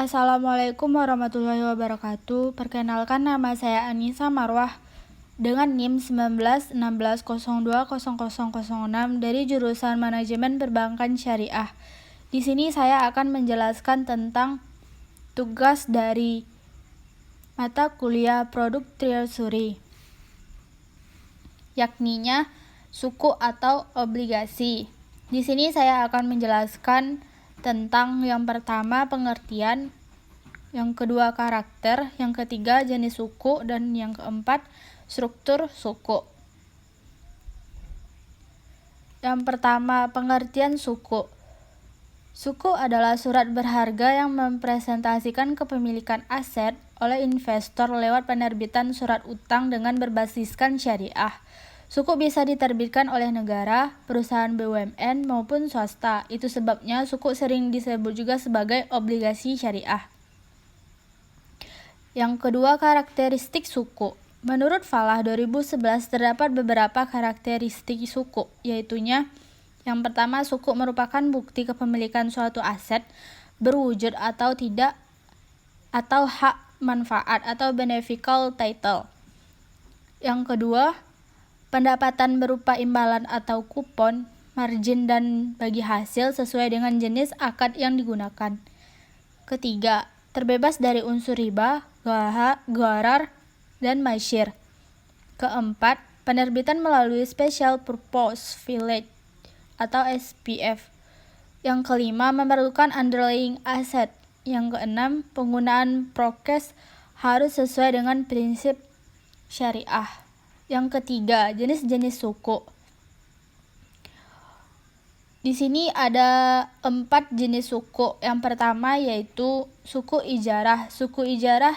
Assalamualaikum warahmatullahi wabarakatuh. Perkenalkan, nama saya Anissa Marwah dengan NIM 1916020006 dari jurusan Manajemen Perbankan Syariah. Di sini saya akan menjelaskan tentang tugas dari mata kuliah Produk Treasury, yakninya suku atau obligasi. Di sini saya akan menjelaskan tentang yang pertama pengertian, yang kedua karakter, yang ketiga jenis suku, dan yang keempat struktur suku. Yang pertama pengertian suku. Suku adalah surat berharga yang mempresentasikan kepemilikan aset oleh investor lewat penerbitan surat utang dengan berbasiskan syariah. Suku bisa diterbitkan oleh negara, perusahaan BUMN, maupun swasta. Itu sebabnya suku sering disebut juga sebagai obligasi syariah. Yang kedua, karakteristik suku. Menurut Falah 2011 terdapat beberapa karakteristik suku, yaitunya yang pertama, suku merupakan bukti kepemilikan suatu aset berwujud atau tidak, atau hak manfaat atau beneficial title. Yang kedua, pendapatan berupa imbalan atau kupon, margin, dan bagi hasil sesuai dengan jenis akad yang digunakan. Ketiga, terbebas dari unsur riba, gharar, dan masyir. Keempat, penerbitan melalui Special Purpose Village atau SPV. Yang kelima, memerlukan underlying asset. Yang keenam, penggunaan prokes harus sesuai dengan prinsip syariah. Yang ketiga, jenis-jenis suku. Di sini ada 4 jenis suku. Yang pertama yaitu suku ijarah. Suku ijarah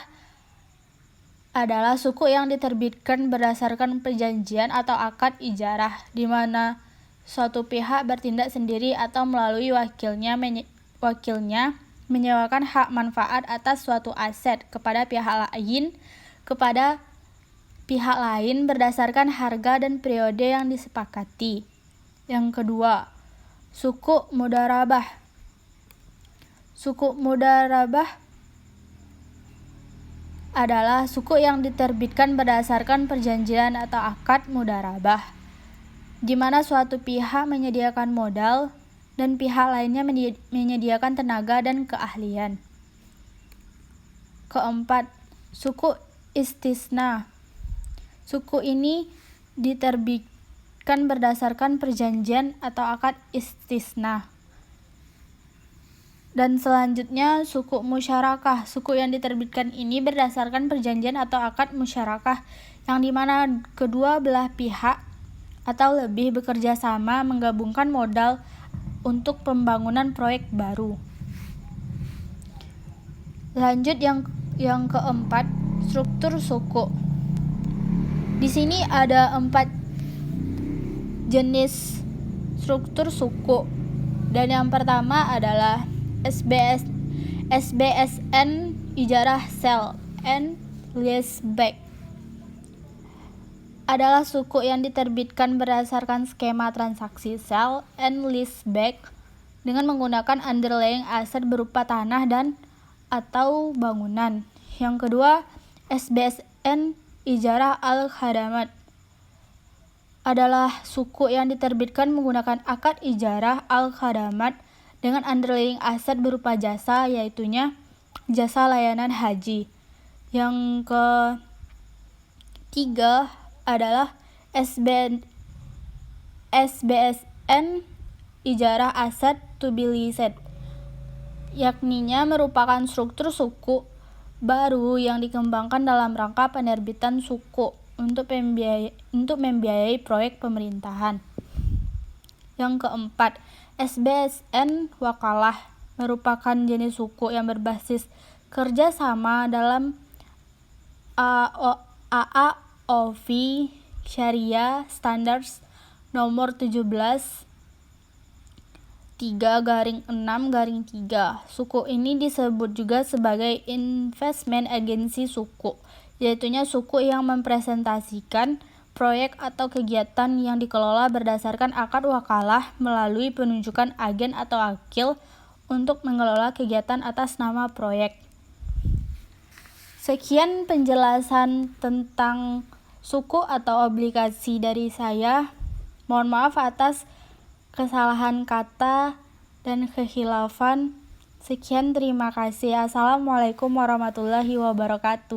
adalah suku yang diterbitkan berdasarkan perjanjian atau akad ijarah, di mana suatu pihak bertindak sendiri atau melalui wakilnya menyewakan hak manfaat atas suatu aset kepada pihak lain berdasarkan harga dan periode yang disepakati. Yang kedua, suku mudharabah. Suku mudharabah adalah suku yang diterbitkan berdasarkan perjanjian atau akad mudharabah, di mana suatu pihak menyediakan modal dan pihak lainnya menyediakan tenaga dan keahlian. Keempat, suku istisna. Suku ini diterbitkan berdasarkan perjanjian atau akad istisna. Dan selanjutnya suku musyarakah. Suku yang diterbitkan ini berdasarkan perjanjian atau akad musyarakah, yang dimana kedua belah pihak atau lebih bekerja sama menggabungkan modal untuk pembangunan proyek baru. Lanjut yang keempat, struktur suku. Di sini ada 4 jenis struktur suku. Dan yang pertama adalah SBSN, ijarah sell and leaseback. Adalah suku yang diterbitkan berdasarkan skema transaksi sell and leaseback dengan menggunakan underlying aset berupa tanah dan atau bangunan. Yang kedua, SBSN ijarah al-khadamat adalah suku yang diterbitkan menggunakan akad ijarah al-khadamat dengan underlying aset berupa jasa, yaitunya jasa layanan haji. Yang ketiga adalah SBSN ijarah aset to be leased, yakninya merupakan struktur suku baru yang dikembangkan dalam rangka penerbitan suku untuk membiayai proyek pemerintahan. Yang keempat, SBSN wakalah merupakan jenis suku yang berbasis kerjasama dalam AAOV Syariah Standards nomor 17/3/6/3. Suku ini disebut juga sebagai investment agency suku, yaitunya suku yang mempresentasikan proyek atau kegiatan yang dikelola berdasarkan akad wakalah melalui penunjukan agen atau wakil untuk mengelola kegiatan atas nama proyek. Sekian penjelasan tentang suku atau obligasi dari saya. Mohon maaf atas kesalahan kata dan kekhilafan. Sekian, terima kasih. Assalamualaikum warahmatullahi wabarakatuh.